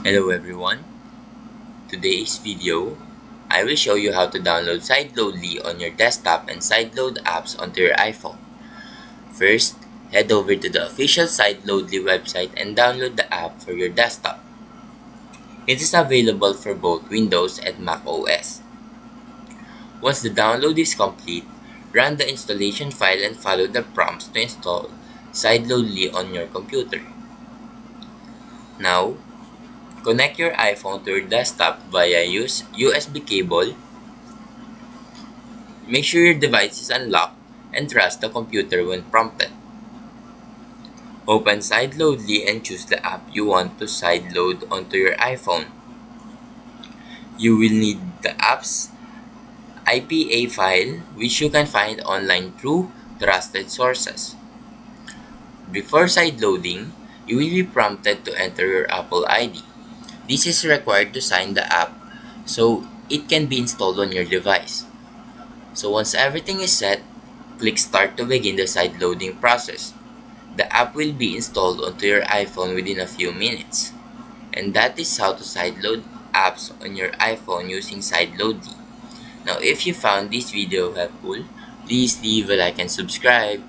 Hello everyone. Today's video, I will show you how to download SideLoadly on your desktop and Sideload apps onto your iPhone. First, head over to the official SideLoadly website and download the app for your desktop. It is available for both Windows and Mac OS. Once the download is complete, run the installation file and follow the prompts to install SideLoadly on your computer. Now, connect your iPhone to your desktop via USB cable. Make sure your device is unlocked and trust the computer when prompted. Open SideLoadly and choose the app you want to sideload onto your iPhone. You will need the app's IPA file, which you can find online through trusted sources. Before sideloading, you will be prompted to enter your Apple ID. This is required to sign the app so it can be installed on your device. So once everything is set, click Start to begin the sideloading process. The app will be installed onto your iPhone within a few minutes. And that is how to sideload apps on your iPhone using SideLoadly. Now if you found this video helpful, please leave a like and subscribe.